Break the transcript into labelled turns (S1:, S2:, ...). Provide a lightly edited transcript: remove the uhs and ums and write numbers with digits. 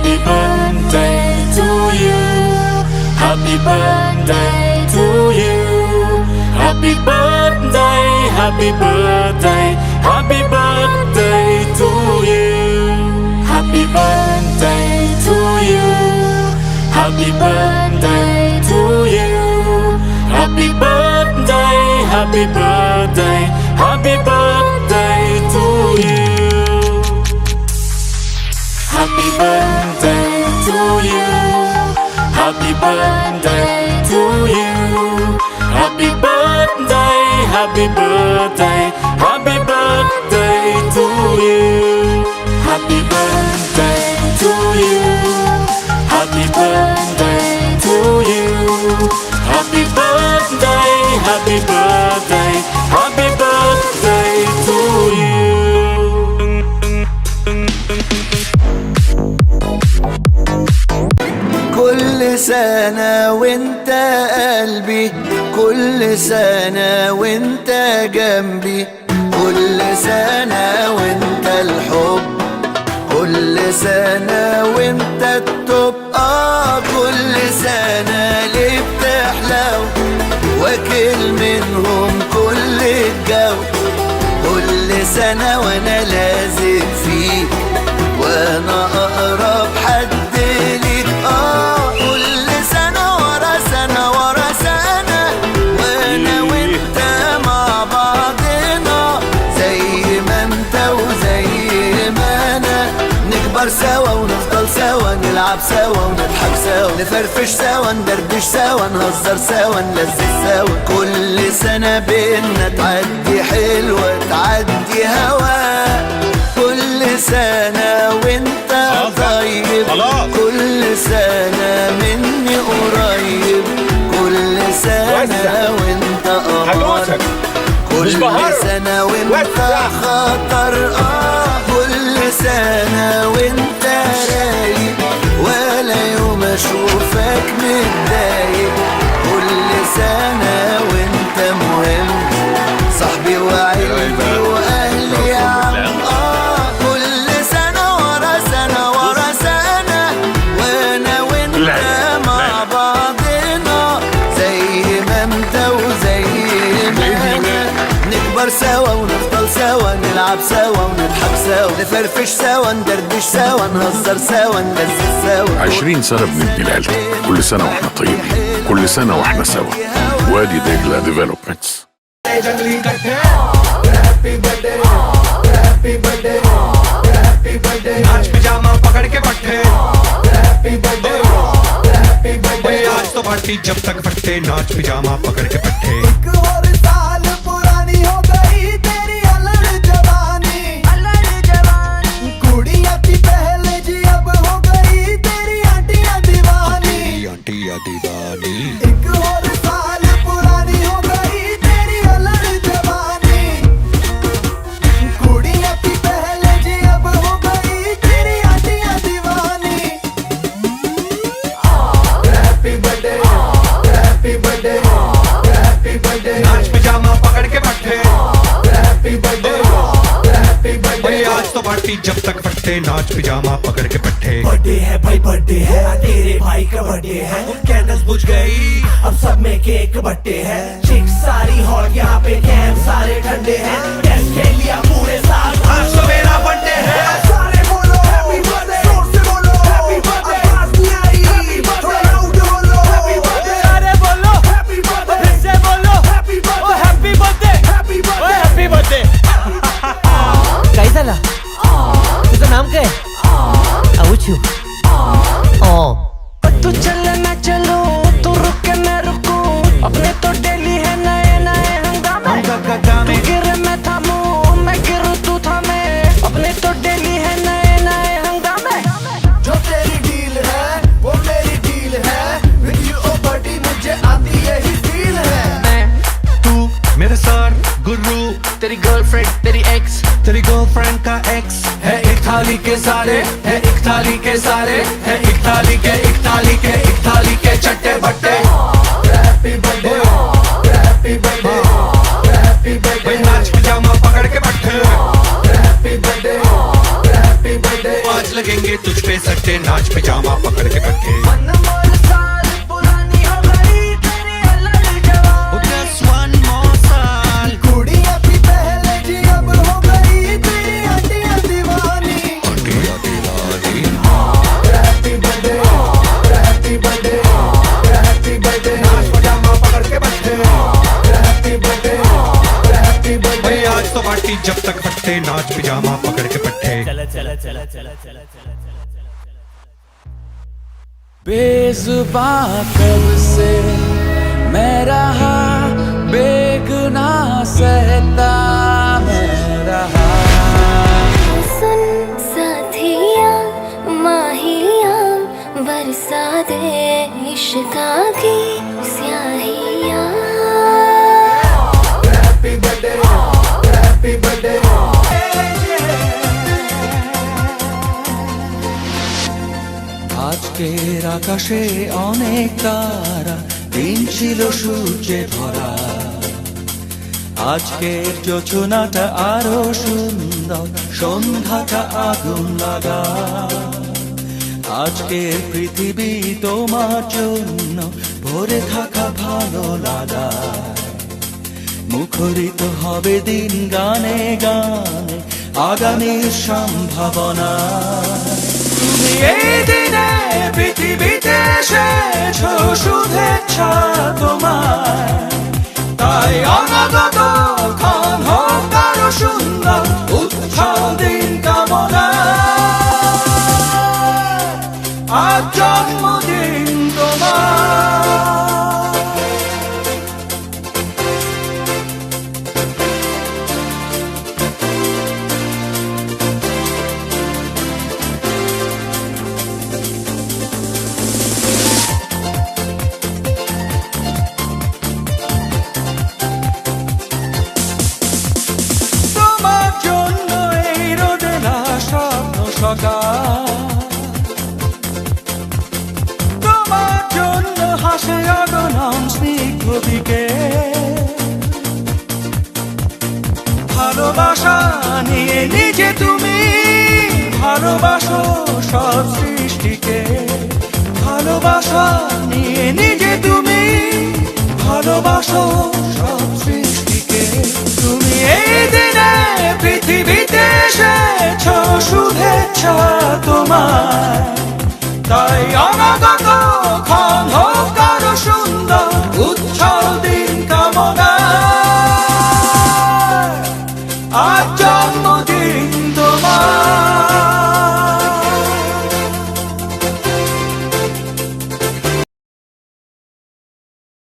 S1: Happy birthday to you. Happy birthday to you. Happy birthday, happy birthday, happy birthday to you. Happy birthday to you. Happy birthday to you. Happy birthday, happy birthday, happy birthday to you. Happy birthday to you. Happy birthday to you. Happy birthday, happy birthday, happy birthday to you. Happy birthday to you. Happy birthday to you. Happy birthday, happy birthday, happy birthday to you.
S2: كل سنة وانت قلبي، كل سنة وانت جنبي، كل سنة وانت الحب، كل سنة وانت التوب. كل سنة ليه بتحلو واكل منهم كل الجو، كل سنة وانا لازق فيك وانا اقرب حد ليك. كل سنة ورا سنة ورا سنة وانا وانت مع بعضنا، زي ما انت وزي ما انا، نكبر سوا ونفضل سوا، نلعب سوا ونضحك سوا، نفرفش سوا ندردش سوا، نهزر سوا نلذذ سوا. كل سنة بينا تعدي حلوة تعدي هوا، كل سنة وانت طيب، كل سنة مني قريب، كل سنة وانت قمر، كل سنة وانت خطر. كل سنة وانت رايق، ولا يوم اشوفك متضايق، كل سنة وانت مهم، صاحبي وعيلتي واهلي يا عم. كل سنة ورا سنة ورا سنة وانا وانت مع بعضنا، زي ما انت وزي ما انا، نكبر سوا ونفضل سوا، نلعب سوا ونضحك سوا، نفرفش سوا ندردش سوا، نهزر سوا نلذذ سوا.
S3: 20 سنة بنبني العيلة، كل سنة واحنا طيبين، كل سنة واحنا سوا. وادي دجلة ديفلوبمنتس.
S4: नाच पिजामा पकड़ के पट्टे, आज तो party जब तक फट्टे, नाच पिजामा पकड़ के पट्टे।
S5: एक और साल पुरानी हो गई तेरी अलड़ जवानी, कुड़ियां थी पहले जी अब हो गई तेरी आंटियां दीवानी,
S4: आंटियां दीवानी।
S5: एक और साल पुरानी हो गई तेरी अलड़ जवानी, कुड़ियां थी पहले जी अब हो गई तेरी आंटियां दीवानी। Happy birthday, happy birthday, happy birthday,
S4: नाच पिजामा पकड़ के पट्टे,
S5: हैप्पी बर्थडे, हैप्पी बर्थडे।
S4: आज तो पार्टी जब तक फट्टे, नाच पिजामा पकड़ के पट्टे।
S5: बर्थडे है भाई बर्थडे है, तेरे भाई का बर्थडे है,
S4: कैंडल्स बुझ गई,
S5: अब सब में केक बट्टे है, चिक्स सारी हॉट यहाँ पे कैंप सारे ठंडे हैं, टेस्ट खेल लिया पूरे साल,
S4: आज तो मेरा बर्थडे है।
S5: सारे बोलो हैप्पी बर्थडे, जोर से बोलो हैप्पी बर्थडे, आवाज नहीं आ रही थोड़ा लाउड बोलो हैप्पी बर्थडे,
S6: अरे बोलो
S5: हैप्पी बर्थडे,
S6: फिर से बोलो
S5: हैप्पी
S6: ओ
S5: बर्थडे,
S6: हैप्पी बर्थडे
S5: हैप्पी
S6: ओ
S5: बर्थडे।
S6: Happy birthday. काय झाला तुझं नाम काय? आऊचू तू चल मैं चलूं, तू रुक के मैं रुकूं, अपने तो डेली है नए नए हंगामे, तू गिरे मैं थामूं, मैं गिरूं तू थामे, अपने तो डेली है नए नए हंगामे।
S5: जो तेरी डील है वो मेरी डील है, विद यू ओ बडी मुझे आती यही फील है।
S6: मैं
S4: तू मेरे सर गुरु,
S6: तेरी गर्लफ्रेंड तेरी एक्स,
S4: तेरी गर्लफ्रेंड का एक्स
S6: है एक थाली के सारे, है एक थाली के सारे, है एक थाली के एक थाली के एक थाली के चट्टे बट्टे।
S5: Happy birthday, happy birthday, happy birthday,
S4: नाच पिजामा पकड़ के पट्टे,
S5: हैप्पी बर्थडे, हैप्पी बर्थडे।
S4: आज लगेंगे करेंगे तुझ पे सट्टे नाच पिजामा पकड़ के कट्टे
S6: अनमोल साल पुरानी हो गई तेरी अलग जवानी
S2: just one more साल
S5: कुड़ी अपनी पहले जी अब हो गई तेरी हड्डियां दीवानी happy birthday happy birthday happy birthday नाच पजामा पकड़ के बैठे हैप्पी बर्थडे
S4: भाई आज तो पार्टी जब तक फट्टे नाच पिजामा पकड़ के पट्टे
S1: बेजुबां कब से मैं रहा बेगुनाह सहता मैं रहा
S7: सुन साथिया माहिया बरसा दे इश्का की स्याहिया
S5: हैप्पी बर्थडे हैप्पी बर्थडे
S2: আজকের আকাশে অনেক তারা দিন ছিল সূর্যে ভরা আজকের যোচনাটা আরো সুন্দর সন্ধ্যাটা আগুন লাগা আজকের পৃথিবী তোমার জন্য ভরে থাকা ভালো লাগা মুখরিত হবে দিন গানে গানে আগামীর সম্ভাবনা তুমি এই দিনে পৃথিবীতে এসেছো শুভেচ্ছা তোমার তাই অনাগত ক্ষণ হোক আরো সুন্দর উৎসব দিন কামনা আজ জন্মদিন তোমার তোমার জন্য এই রোদে না স্বপ্ন সকাল তোমার জন্য হাসে অগণন স্নিগ্ধ বিকেল ভালোবাসা নিয়ে নিজে তুমি ভালোবাসো সব সৃষ্টিকে ভালোবাসা নিয়ে নিজে তুমি ভালোবাসো সব সৃষ্টিকে তুমি এই দিনে পৃথিবীতে এসেছো শুভেচ্ছা তোমার তাই অনাগত